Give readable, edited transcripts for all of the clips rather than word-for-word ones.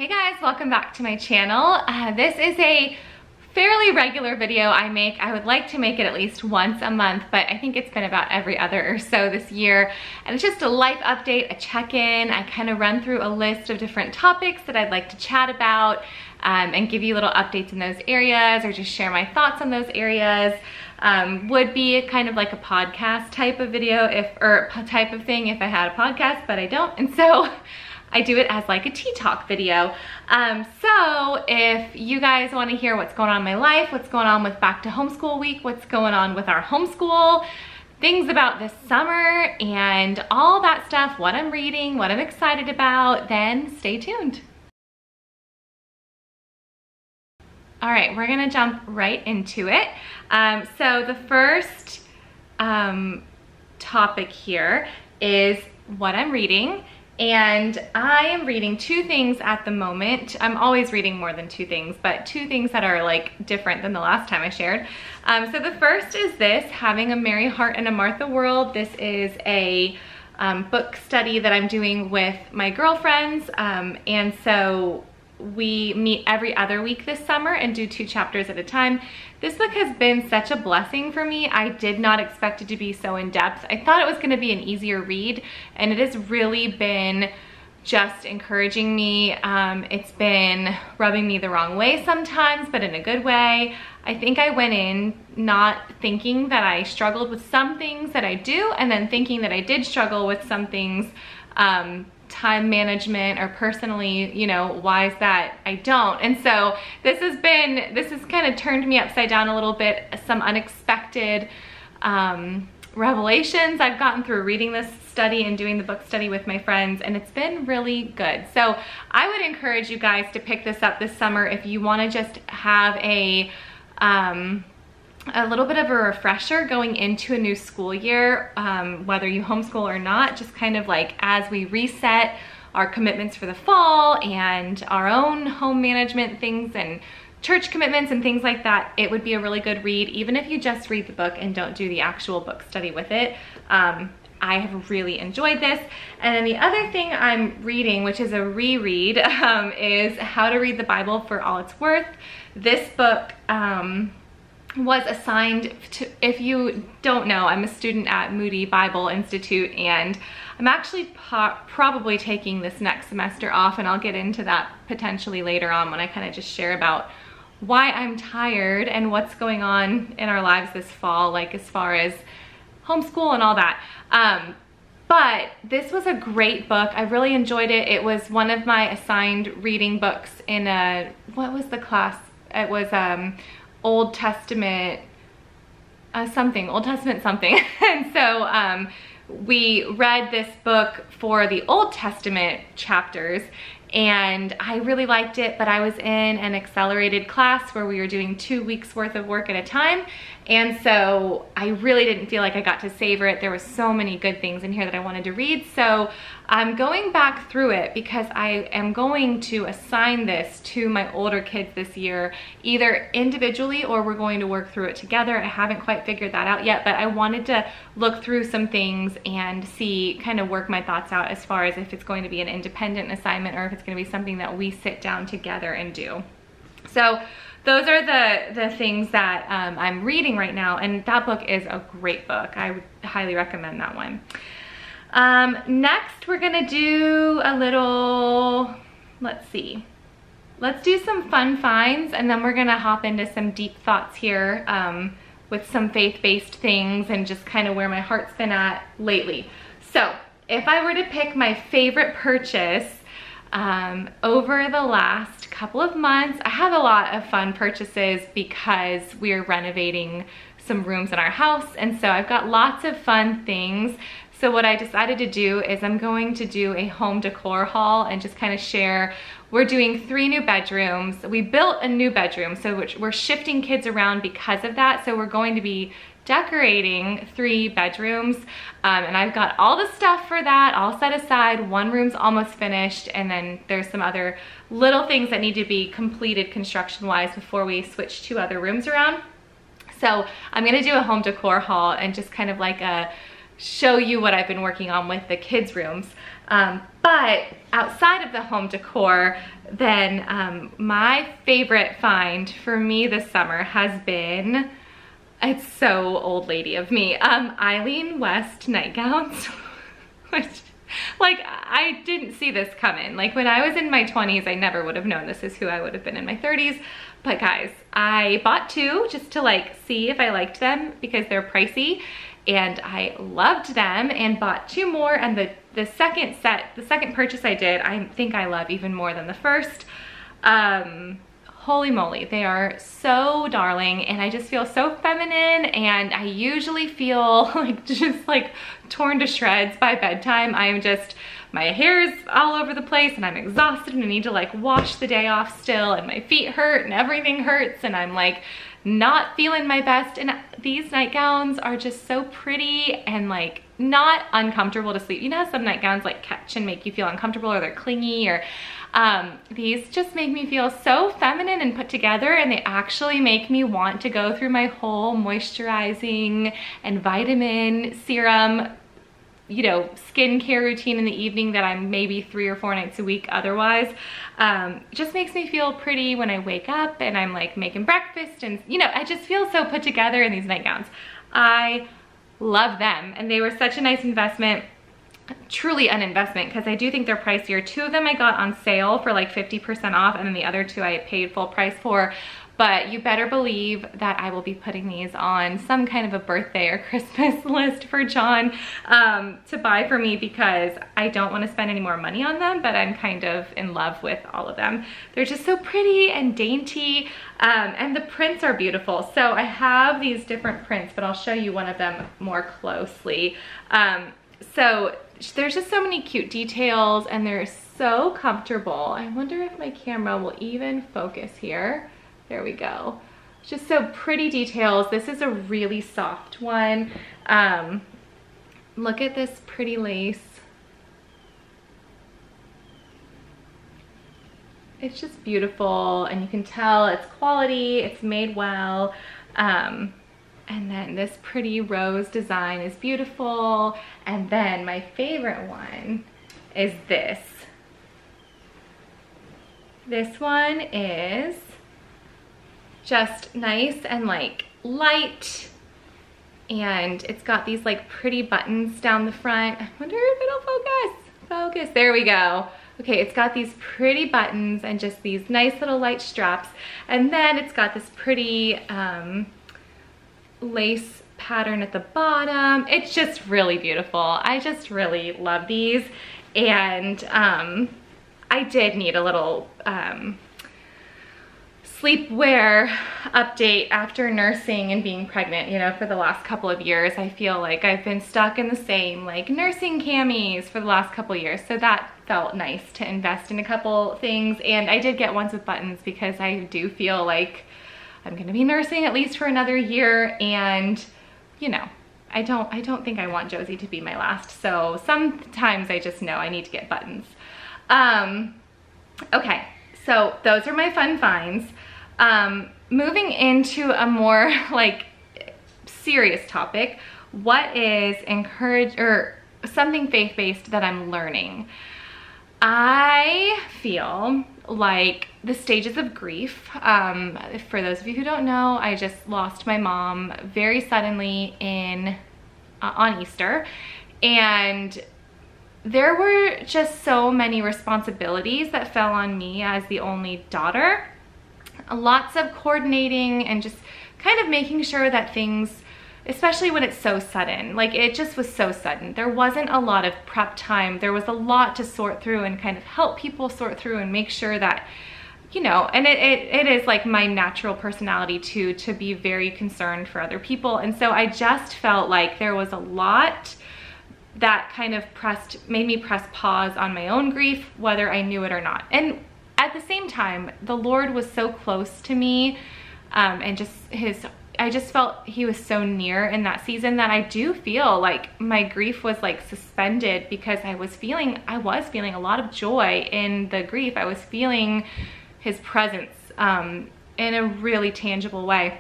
Hey guys, welcome back to my channel. This is a fairly regular video I make. I would like to make it at least once a month, but I think it's been about every other or so this year. And it's just a life update, a check-in. I kind of run through a list of different topics that I'd like to chat about and give you little updates in those areas or just share my thoughts on those areas. Would be kind of like a podcast type of video or type of thing if I had a podcast, but I don't. And so I do it as like a tea talk video. So if you guys want to hear what's going on in my life, what's going on with back to homeschool week, what's going on with our homeschool, things about this summer and all that stuff, what I'm reading, what I'm excited about, then stay tuned. All right, we're gonna jump right into it. So the first topic here is what I'm reading. And I am reading two things at the moment. I'm always reading more than two things, but two things that are like different than the last time I shared. So the first is this, Having a Merry Heart in a Martha World. This is a book study that I'm doing with my girlfriends. And so we meet every other week this summer and do 2 chapters at a time. This book has been such a blessing for me. I did not expect it to be so in-depth. I thought it was gonna be an easier read, and it has really been just encouraging me. It's been rubbing me the wrong way sometimes, but in a good way. I think I went in not thinking that I struggled with some things that I do, and then thinking that I did struggle with some things, time management or personally, you know, why is that I don't? And so this has kind of turned me upside down a little bit, some unexpected revelations I've gotten through reading this study and doing the book study with my friends, and it's been really good. So I would encourage you guys to pick this up this summer if you want to just have a little bit of a refresher going into a new school year, whether you homeschool or not, just kind of like as we reset our commitments for the fall and our own home management things and church commitments and things like that, it would be a really good read, even if you just read the book and don't do the actual book study with it. I have really enjoyed this. And then the other thing I'm reading, which is a reread, is How to Read the Bible for All It's Worth. This book, was assigned to, if you don't know, I'm a student at Moody Bible Institute, and I'm actually probably taking this next semester off, and I'll get into that potentially later on when I kind of just share about why I'm tired and what's going on in our lives this fall, like as far as homeschool and all that. But this was a great book. I really enjoyed it. It was one of my assigned reading books in what was the class? It was Old Testament something. And so we read this book for the Old Testament chapters, and I really liked it, but I was in an accelerated class where we were doing 2 weeks worth of work at a time, and so I really didn't feel like I got to savor it. There were so many good things in here that I wanted to read, so I'm going back through it because I am going to assign this to my older kids this year, either individually or we're going to work through it together. I haven't quite figured that out yet, but I wanted to look through some things and see, kind of work my thoughts out as far as if it's going to be an independent assignment or if it's going to be something that we sit down together and do. So those are the things that I'm reading right now, and that book is a great book. I would highly recommend that one. Next, we're gonna do a little, let's do some fun finds, and then we're gonna hop into some deep thoughts here with some faith-based things and just kind of where my heart's been at lately. So if I were to pick my favorite purchase over the last couple of months, I have a lot of fun purchases because we're renovating some rooms in our house, and so I've got lots of fun things. So what I decided to do is I'm going to do a home decor haul and just kind of share. We're doing 3 new bedrooms. We built a new bedroom, so we're shifting kids around because of that. So we're going to be decorating 3 bedrooms, and I've got all the stuff for that all set aside. 1 room's almost finished, and then there's some other little things that need to be completed construction-wise before we switch 2 other rooms around. So I'm gonna do a home decor haul and just kind of like a show you what I've been working on with the kids' rooms. But outside of the home decor, then my favorite find for me this summer has been, it's so old lady of me, Eileen West nightgowns, which, like, I didn't see this coming. Like, when I was in my 20s, I never would have known this is who I would have been in my 30s. But guys, I bought 2 just to like see if I liked them because they're pricey, and I loved them and bought 2 more. And the second purchase I did, I think I love even more than the first. Holy moly, they are so darling, and I just feel so feminine, and I usually feel like just like torn to shreds by bedtime. I'm just, my hair is all over the place and I'm exhausted and I need to like wash the day off still, and my feet hurt and everything hurts, and I'm like not feeling my best. And these nightgowns are just so pretty and like not uncomfortable to sleep. You know how some nightgowns like catch and make you feel uncomfortable, or they're clingy, or these just make me feel so feminine and put together, and they actually make me want to go through my whole moisturizing and vitamin serum, you know, skincare routine in the evening that I'm maybe 3 or 4 nights a week otherwise. Just makes me feel pretty when I wake up and I'm like making breakfast, and you know, I just feel so put together in these nightgowns. I love them, and they were such a nice investment. Truly an investment, because I do think they're pricier. 2 of them I got on sale for like 50% off, and then the other 2 I paid full price for. But you better believe that I will be putting these on some kind of a birthday or Christmas list for John to buy for me, because I don't want to spend any more money on them, but I'm kind of in love with all of them. They're just so pretty and dainty, and the prints are beautiful. So I have these different prints, but I'll show you one of them more closely. So there's just so many cute details, and they're so comfortable. I wonder if my camera will even focus here. There we go. Just so pretty details. This is a really soft one. Look at this pretty lace. It's just beautiful, and you can tell it's quality, it's made well. And then this pretty rose design is beautiful. And then my favorite one is this. This one is just nice and like light, and it's got these like pretty buttons down the front. I wonder if it'll focus. There we go. Okay, it's got these pretty buttons and just these nice little light straps, and then it's got this pretty lace pattern at the bottom. It's just really beautiful. I just really love these, and I did need a little sleepwear update after nursing and being pregnant. You know, for the last couple of years, I feel like I've been stuck in the same like nursing camis for the last couple of years. So that felt nice to invest in a couple things. And I did get ones with buttons, because I do feel like I'm gonna be nursing at least for another year, and you know, I don't think I want Josie to be my last. So sometimes I just know I need to get buttons. Okay, so those are my fun finds. Moving into a more like serious topic, what is something faith-based that I'm learning? I feel like the stages of grief, for those of you who don't know, I just lost my mom very suddenly on Easter, and there were just so many responsibilities that fell on me as the only daughter. Lots of coordinating and just kind of making sure that things, especially when it's so sudden, like it just was so sudden. There wasn't a lot of prep time. There was a lot to sort through and kind of help people sort through and make sure that, you know, and it is like my natural personality too, to be very concerned for other people. And so I just felt like there was a lot that kind of made me press pause on my own grief, whether I knew it or not. And at the same time, the Lord was so close to me, and I just felt he was so near in that season, that I do feel like my grief was like suspended, because I was feeling a lot of joy in the grief. I was feeling his presence in a really tangible way.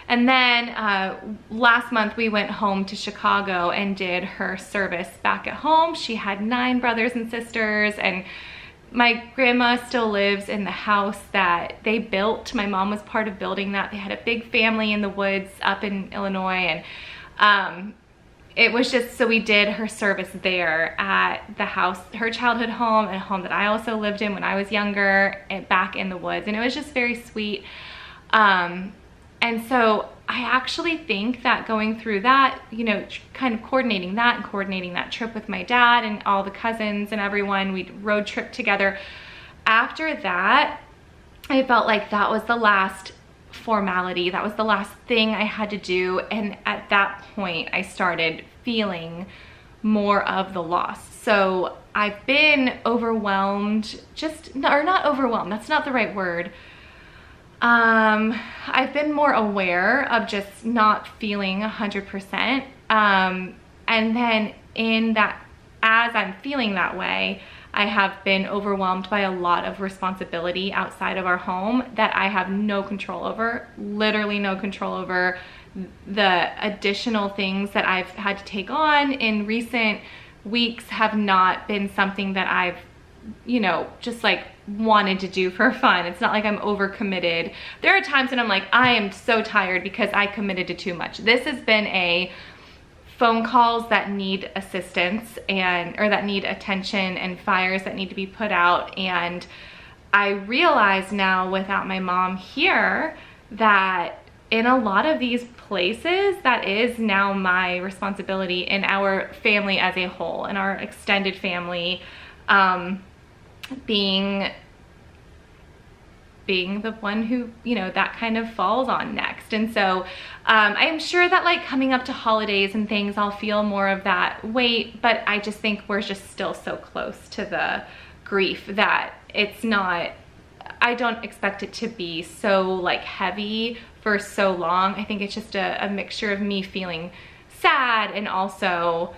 And then last month we went home to Chicago and did her service back at home. She had 9 brothers and sisters, and my grandma still lives in the house that they built. My mom was part of building that. They had a big family in the woods up in Illinois, and it was just, so we did her service there at the house, her childhood home, and a home that I also lived in when I was younger, and back in the woods, and it was just very sweet. And so I actually think that going through that, you know, kind of coordinating that and coordinating that trip with my dad and all the cousins and everyone, we road trip together. After that, I felt like that was the last formality. That was the last thing I had to do. And at that point, I started feeling more of the loss. So I've been overwhelmed, or not overwhelmed, that's not the right word. I've been more aware of just not feeling 100%. And then in that, as I'm feeling that way, I have been overwhelmed by a lot of responsibility outside of our home that I have no control over, literally no control over. The additional things that I've had to take on in recent weeks have not been something that I've, you know, just like wanted to do for fun. It's not like I'm overcommitted. There are times when I'm like, I am so tired because I committed to too much. This has been a phone calls that need assistance or that need attention, and fires that need to be put out. And I realize now, without my mom here, that in a lot of these places, that is now my responsibility in our family as a whole, in our extended family, being the one who, you know, that kind of falls on next. And so I am sure that like coming up to holidays and things, I'll feel more of that weight, but I just think we're just still so close to the grief that it's not, I don't expect it to be so like heavy for so long. I think it's just a mixture of me feeling sad and also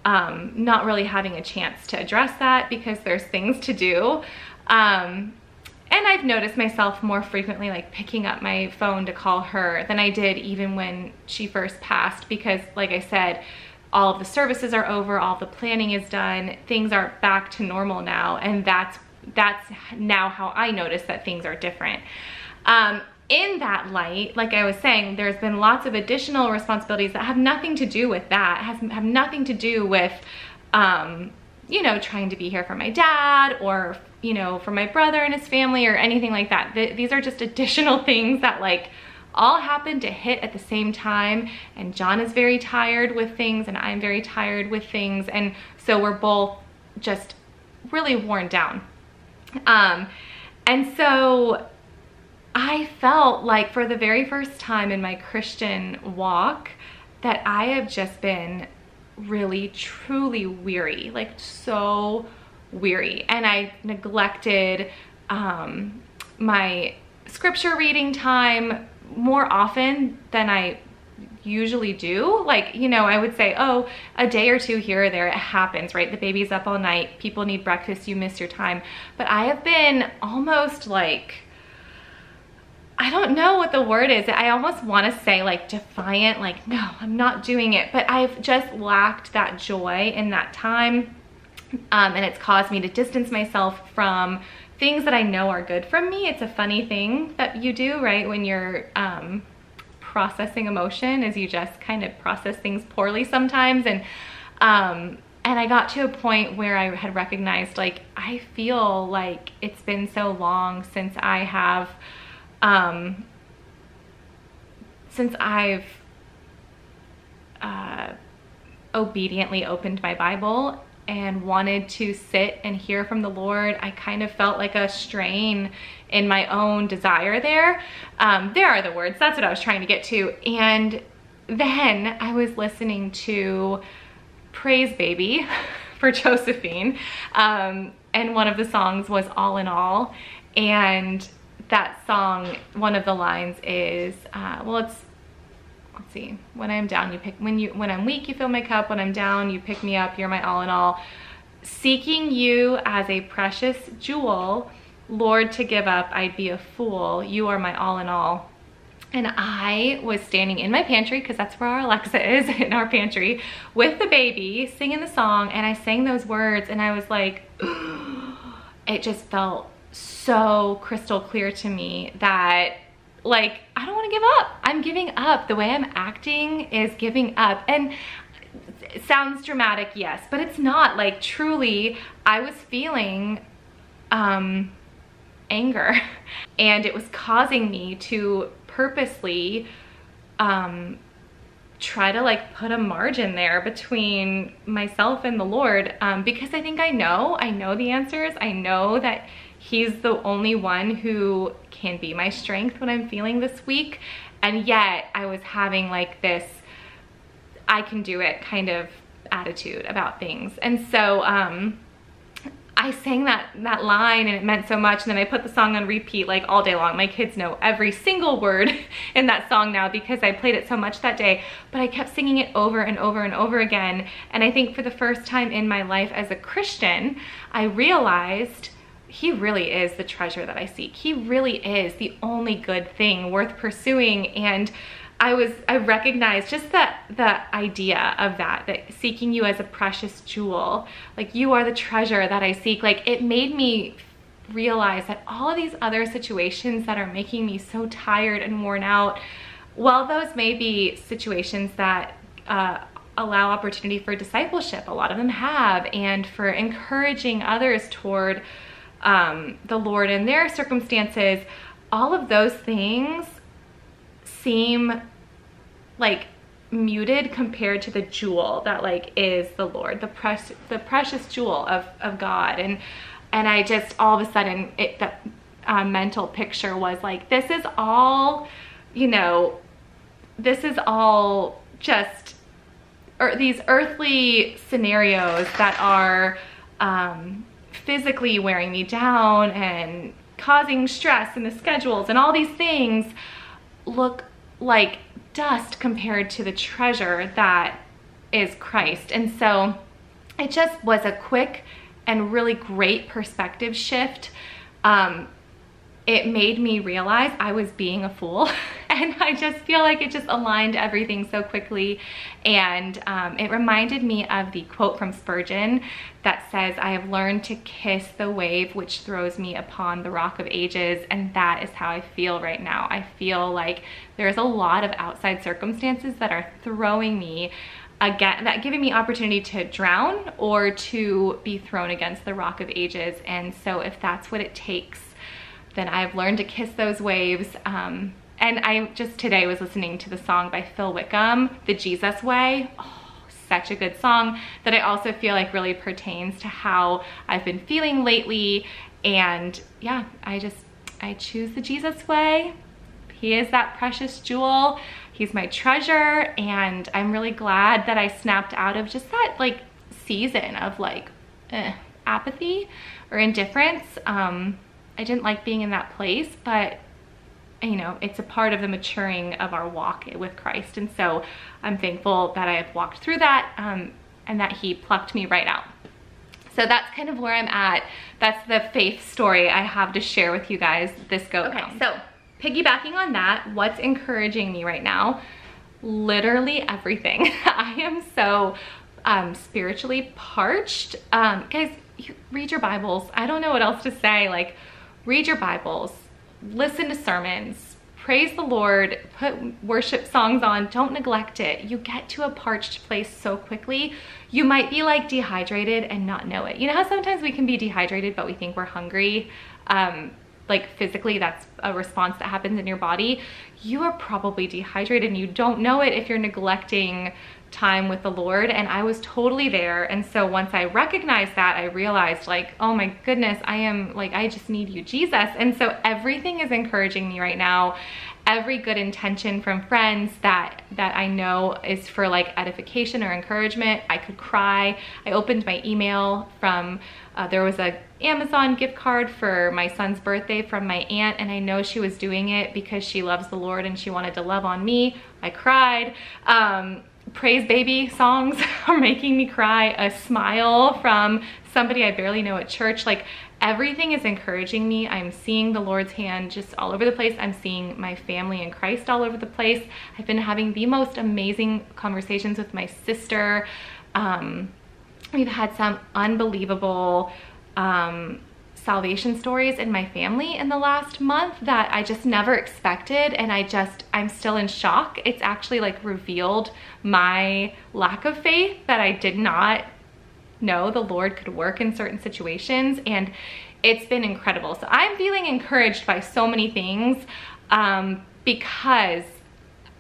not really having a chance to address that because there's things to do. And I've noticed myself more frequently like picking up my phone to call her than I did even when she first passed, because like I said, all of the services are over, all the planning is done, things are back to normal now, and that's now how I notice that things are different. In that light, like I was saying, there's been lots of additional responsibilities that have nothing to do with that, have nothing to do with, you know, trying to be here for my dad or, you know, for my brother and his family or anything like that. These are just additional things that like all happen to hit at the same time. And John is very tired with things and I'm very tired with things. And so we're both just really worn down. And so I felt like for the very first time in my Christian walk that I have just been really, truly weary, like so weary. And I neglected my scripture reading time more often than I usually do. Like, you know, I would say, oh, a day or two here or there, it happens, right? The baby's up all night, people need breakfast, you miss your time. But I have been almost like, I don't know what the word is. I almost want to say like defiant, like, no, I'm not doing it. But I've just lacked that joy in that time. And it's caused me to distance myself from things that I know are good from me. It's a funny thing that you do, right? When you're processing emotion, is you just kind of process things poorly sometimes. And I got to a point where I had recognized, like, I feel like it's been so long since I have, since I've obediently opened my Bible and wanted to sit and hear from the Lord. I kind of felt like a strain in my own desire there. There are the words, that's what I was trying to get to. And then I was listening to Praise Baby for Josephine. And one of the songs was All in All. And that song, one of the lines is, well, it's, let's see, when I'm down, you pick, when I'm weak, you fill my cup. When I'm down, you pick me up. You're my all in all. Seeking you as a precious jewel, Lord, to give up, I'd be a fool. You are my all in all. And I was standing in my pantry, because that's where our Alexa is, in our pantry, with the baby, singing the song, and I sang those words, and I was like, it just felt so crystal clear to me that, like, I don't want to give up. I'm giving up. The way I'm acting is giving up. And it sounds dramatic, yes, but it's not. Like, truly, I was feeling anger, and it was causing me to purposely try to like put a margin there between myself and the Lord, because I think I know the answers. I know that he's the only one who can be my strength when I'm feeling this weak. And yet I was having like this I can do it kind of attitude about things. And so I sang that line, and it meant so much. And then I put the song on repeat like all day long. My kids know every single word in that song now because I played it so much that day, but I kept singing it over and over and over again. And I think for the first time in my life as a Christian, I realized he really is the treasure that I seek. He really is the only good thing worth pursuing. And I recognized just the idea of that seeking you as a precious jewel, like you are the treasure that I seek. Like, it made me realize that all of these other situations that are making me so tired and worn out, while those may be situations that allow opportunity for discipleship, a lot of them have, and for encouraging others toward the Lord in their circumstances, all of those things seem like muted compared to the jewel that like is the Lord, the precious jewel of God. And I just, all of a sudden, that mental picture was like, this is all, you know, this is all just these earthly scenarios that are physically wearing me down and causing stress in the schedules, and all these things look like dust compared to the treasure that is Christ. And so it just was a quick and really great perspective shift. It made me realize I was being a fool, and I just feel like it just aligned everything so quickly. And it reminded me of the quote from Spurgeon that says, "I have learned to kiss the wave which throws me upon the rock of ages." And that is how I feel right now. I feel like there's a lot of outside circumstances that are throwing me again, that giving me opportunity to drown or to be thrown against the rock of ages. And so if that's what it takes, then I've learned to kiss those waves. And I just today was listening to the song by Phil Wickham, "The Jesus Way." Oh, such a good song that I also feel like really pertains to how I've been feeling lately. And yeah, I choose the Jesus way. He is that precious jewel. He's my treasure. And I'm really glad that I snapped out of just that like season of like apathy or indifference. I didn't like being in that place, but you know, it's a part of the maturing of our walk with Christ. And so I'm thankful that I have walked through that, and that he plucked me right out. So that's kind of where I'm at. That's the faith story I have to share with you guys this go round. Okay, so piggybacking on that, what's encouraging me right now? Literally everything. I am so spiritually parched. Guys, read your Bibles. I don't know what else to say. Like, read your Bibles, listen to sermons, praise the Lord, put worship songs on, don't neglect it. You get to a parched place so quickly. You might be like dehydrated and not know it. You know how sometimes we can be dehydrated, but we think we're hungry? Like physically, that's a response that happens in your body. You are probably dehydrated and you don't know it if you're neglecting time with the Lord. And I was totally there. And so once I recognized that, I realized like, oh my goodness, I just need you, Jesus. And so everything is encouraging me right now. Every good intention from friends that I know is for like edification or encouragement. I could cry. I opened my email from, there was a Amazon gift card for my son's birthday from my aunt, and I know she was doing it because she loves the Lord and she wanted to love on me. I cried. Praise baby songs are making me cry. A smile from somebody I barely know at church. Like, everything is encouraging me. I'm seeing the Lord's hand just all over the place. I'm seeing my family in Christ all over the place. I've been having the most amazing conversations with my sister. We've had some unbelievable salvation stories in my family in the last month that I just never expected, and I'm still in shock. It's actually like revealed my lack of faith, that I did not know the Lord could work in certain situations, and it's been incredible. So I'm feeling encouraged by so many things because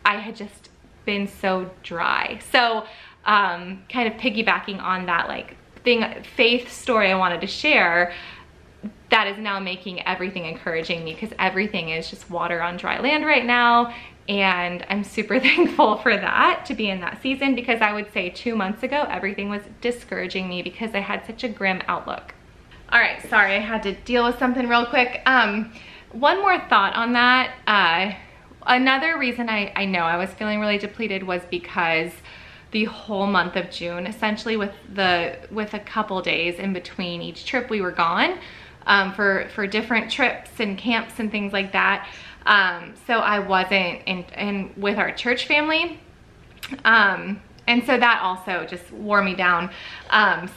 I had just been so dry. So kind of piggybacking on that like faith story I wanted to share, that is now making everything encouraging me, because everything is just water on dry land right now. And I'm super thankful for that, to be in that season, because I would say 2 months ago, everything was discouraging me because I had such a grim outlook. All right, sorry, I had to deal with something real quick. One more thought on that. Another reason I know I was feeling really depleted was because the whole month of June, essentially with a couple days in between each trip, we were gone for different trips and camps and things like that. So I wasn't in with our church family. And so that also just wore me down.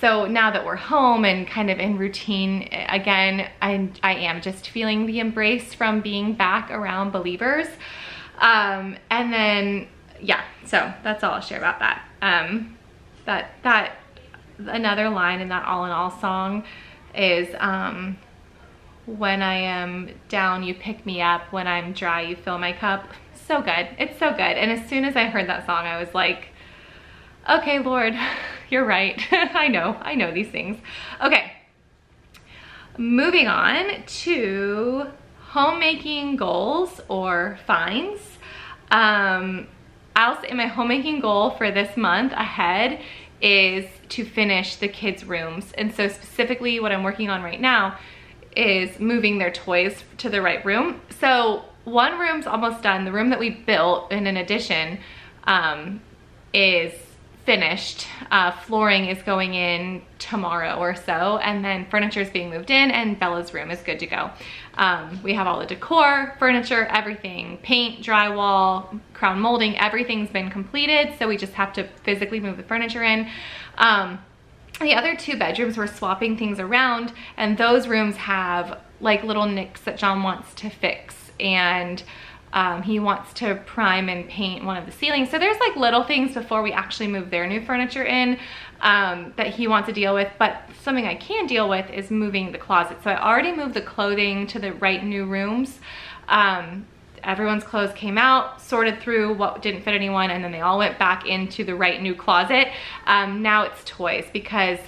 So now that we're home and kind of in routine again, I am just feeling the embrace from being back around believers. And then, yeah, so that's all I'll share about that. That another line in that All in All song is, when I am down, you pick me up. When I'm dry, you fill my cup. So good. It's so good. And as soon as I heard that song, I was like, okay, Lord, you're right. I know these things. Okay. Moving on to homemaking goals or finds. I'll say my homemaking goal for this month ahead is to finish the kids' rooms. And so specifically what I'm working on right now is moving their toys to the right room. So one room's almost done. The room that we built in an addition is finished. Flooring is going in tomorrow or so, and then furniture is being moved in, and Bella's room is good to go. We have all the decor, furniture, everything, paint, drywall, crown molding, everything's been completed. So we just have to physically move the furniture in. The other 2 bedrooms, we're swapping things around, and those rooms have like little nicks that John wants to fix, and he wants to prime and paint one of the ceilings. So there's like little things before we actually move their new furniture in that he wants to deal with. But something I can deal with is moving the closet. So I already moved the clothing to the right new rooms. Everyone's clothes came out, sorted through what didn't fit anyone, and then they all went back into the right new closet. Now it's toys, because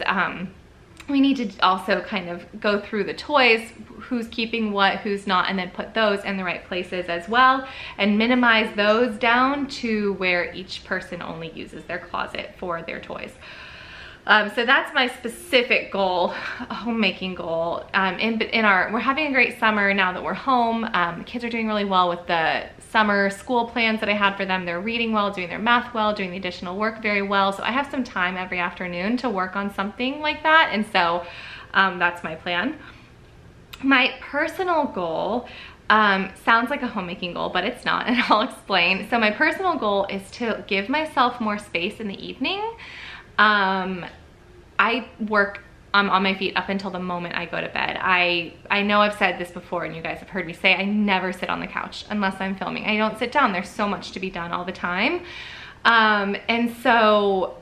we need to also kind of go through the toys, who's keeping what, who's not, and then put those in the right places as well, and minimize those down to where each person only uses their closet for their toys. So that's my specific goal, homemaking goal. We're having a great summer now that we're home. The kids are doing really well with the summer school plans that I had for them. They're reading well, doing their math well, doing the additional work very well. So I have some time every afternoon to work on something like that. And so that's my plan. My personal goal sounds like a homemaking goal, but it's not, and I'll explain. So my personal goal is to give myself more space in the evening. I work on my feet up until the moment I go to bed. I know I've said this before, and you guys have heard me say I never sit on the couch unless I'm filming. I don't sit down. There's so much to be done all the time. And so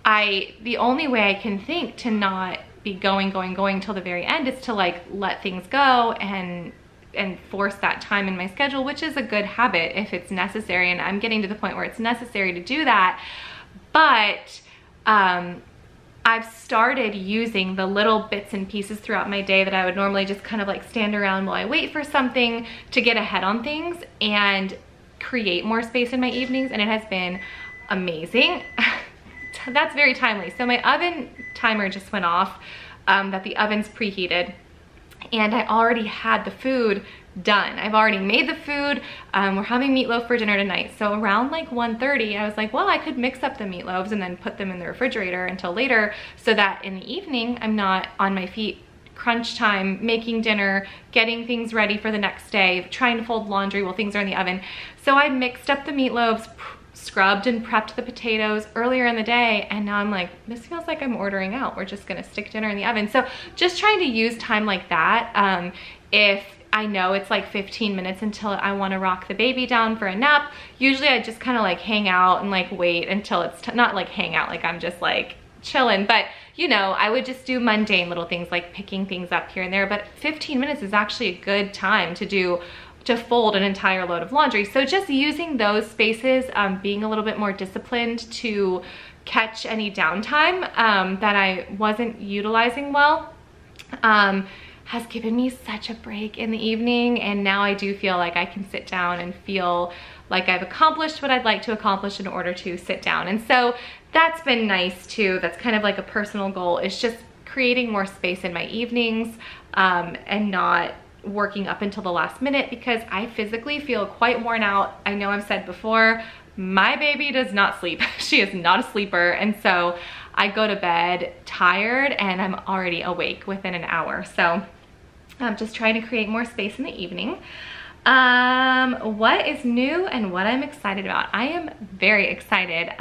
the only way I can think to not be going till the very end is to like let things go and force that time in my schedule, which is a good habit if it's necessary. And I'm getting to the point where it's necessary to do that. But I've started using the little bits and pieces throughout my day that I would normally just kind of like stand around while I wait for something to get ahead on things and create more space in my evenings, and it has been amazing. That's very timely. So my oven timer just went off, that the oven's preheated, and I already had the food done. I've already made the food. We're having meatloaf for dinner tonight. So around like 1:30, I was like, well, I could mix up the meatloaves and then put them in the refrigerator until later, so that in the evening, I'm not on my feet crunch time, making dinner, getting things ready for the next day, trying to fold laundry while things are in the oven. So I mixed up the meatloaves, scrubbed and prepped the potatoes earlier in the day, and now I'm like, this feels like I'm ordering out. We're just gonna stick dinner in the oven. So just trying to use time like that. If I know it's like 15 minutes until I wanna rock the baby down for a nap, usually I just kind of like hang out and like wait until it's, not like hang out, like I'm just like chilling, but you know, I would just do mundane little things like picking things up here and there, but 15 minutes is actually a good time to fold an entire load of laundry. So just using those spaces, being a little bit more disciplined to catch any downtime that I wasn't utilizing well, has given me such a break in the evening. And now I do feel like I can sit down and feel like I've accomplished what I'd like to accomplish in order to sit down. And so that's been nice too. That's kind of like a personal goal, is just creating more space in my evenings and not working up until the last minute, because I physically feel quite worn out. I know I've said before, my baby does not sleep. She is not a sleeper. And so I go to bed tired and I'm already awake within an hour. So I'm just trying to create more space in the evening. What is new and what I'm excited about? I am very excited.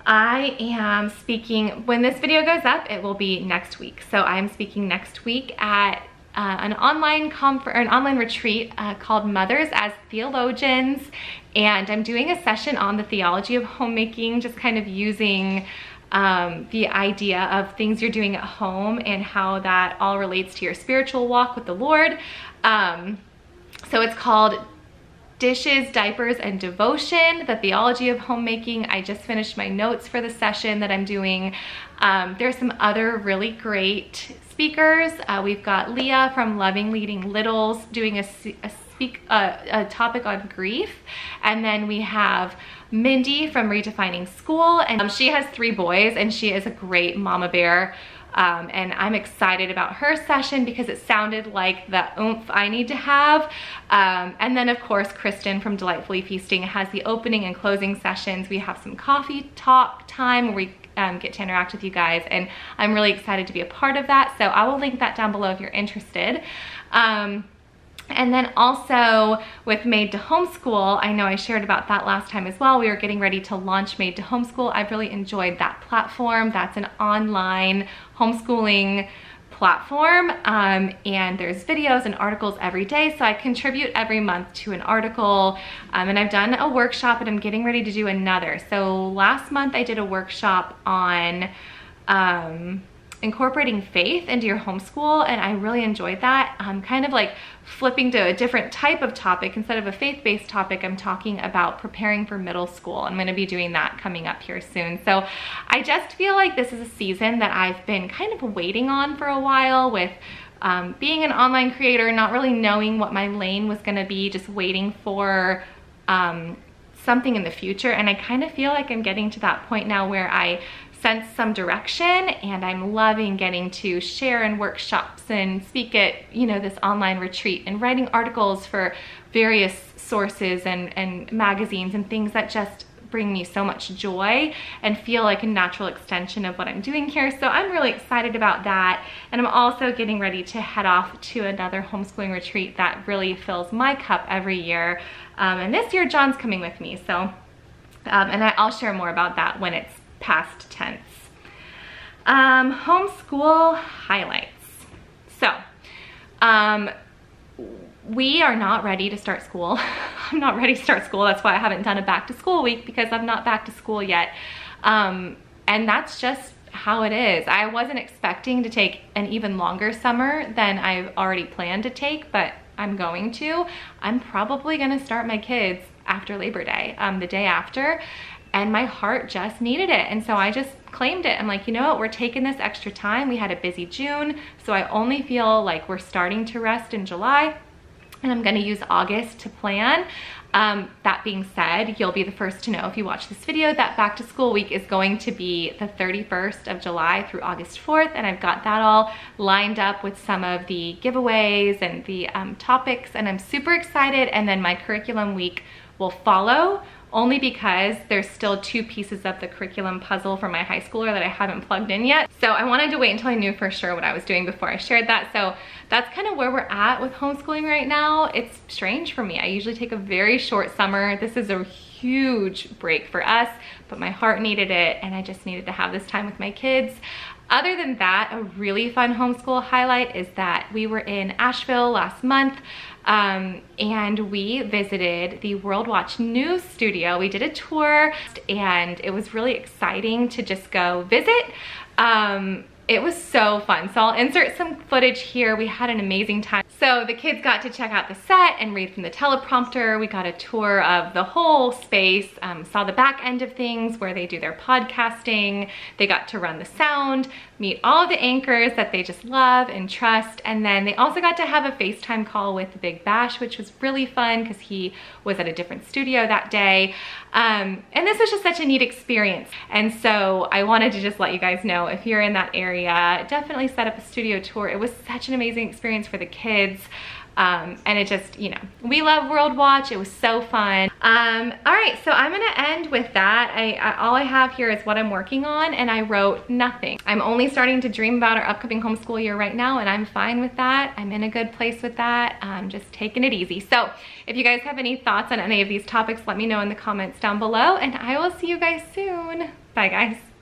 I am speaking, when this video goes up, it will be next week. So I'm speaking next week at an online retreat called Mothers as Theologians, and I'm doing a session on the theology of homemaking, just kind of using the idea of things you're doing at home and how that all relates to your spiritual walk with the Lord. So it's called Dishes, Diapers, and Devotion, the Theology of Homemaking. I just finished my notes for the session that I'm doing. There's some other really great speakers. We've got Leah from Loving Leading Littles doing a topic on grief. And then we have Mindy from Redefining School, and she has 3 boys and she is a great mama bear. And I'm excited about her session because it sounded like the oomph I need to have. And then of course, Kristen from Delightfully Feasting has the opening and closing sessions. We have some coffee talk time where we get to interact with you guys, and I'm really excited to be a part of that. So I will link that down below if you're interested. And then also with Made to Homeschool, I know I shared about that last time as well. We are getting ready to launch Made to Homeschool. I've really enjoyed that platform. That's an online homeschooling platform, and there's videos and articles every day. So I contribute every month to an article, and I've done a workshop and I'm getting ready to do another. So last month I did a workshop on incorporating faith into your homeschool, and I really enjoyed that. I'm kind of like flipping to a different type of topic. Instead of a faith-based topic, I'm talking about preparing for middle school. I'm going to be doing that coming up here soon. So I just feel like this is a season that I've been kind of waiting on for a while, with being an online creator, not really knowing what my lane was going to be, just waiting for something in the future. And I kind of feel like I'm getting to that point now where I sense some direction, and I'm loving getting to share in workshops and speak at, you know, this online retreat, and writing articles for various sources and magazines and things that just bring me so much joy and feel like a natural extension of what I'm doing here. So I'm really excited about that. And I'm also getting ready to head off to another homeschooling retreat that really fills my cup every year. And this year John's coming with me. So, and I'll share more about that when it's past tense. Homeschool highlights. So, we are not ready to start school. I'm not ready to start school. That's why I haven't done a back to school week, because I'm not back to school yet. And that's just how it is. I wasn't expecting to take an even longer summer than I've already planned to take, but I'm going to. I'm probably gonna start my kids after Labor Day, the day after. And my heart just needed it. And so I just claimed it. I'm like, you know what, we're taking this extra time. We had a busy June, so I only feel like we're starting to rest in July, and I'm gonna use August to plan. That being said, you'll be the first to know if you watch this video that back to school week is going to be the 31st of July through August 4th. And I've got that all lined up with some of the giveaways and the topics, and I'm super excited. And then my curriculum week will follow only because there's still 2 pieces of the curriculum puzzle for my high schooler that I haven't plugged in yet. So I wanted to wait until I knew for sure what I was doing before I shared that. So that's kind of where we're at with homeschooling right now. It's strange for me. I usually take a very short summer. This is a huge break for us, but my heart needed it and I just needed to have this time with my kids. Other than that, a really fun homeschool highlight is that we were in Asheville last month and we visited the World Watch News Studio. We did a tour and it was really exciting to just go visit. It was so fun. So I'll insert some footage here. We had an amazing time. So the kids got to check out the set and read from the teleprompter. We got a tour of the whole space, saw the back end of things where they do their podcasting. They got to run the sound, meet all of the anchors that they just love and trust. And then they also got to have a FaceTime call with Big Bash, which was really fun because he was at a different studio that day. And this was just such a neat experience. And so I wanted to just let you guys know, if you're in that area, definitely set up a studio tour. It was such an amazing experience for the kids. And it just, you know, we love World Watch. It was so fun. All right, so I'm gonna end with that. All I have here is what I'm working on, and I wrote nothing. I'm only starting to dream about our upcoming homeschool year right now, and I'm fine with that. I'm in a good place with that. I'm just taking it easy. So if you guys have any thoughts on any of these topics, let me know in the comments down below, and I will see you guys soon. Bye, guys.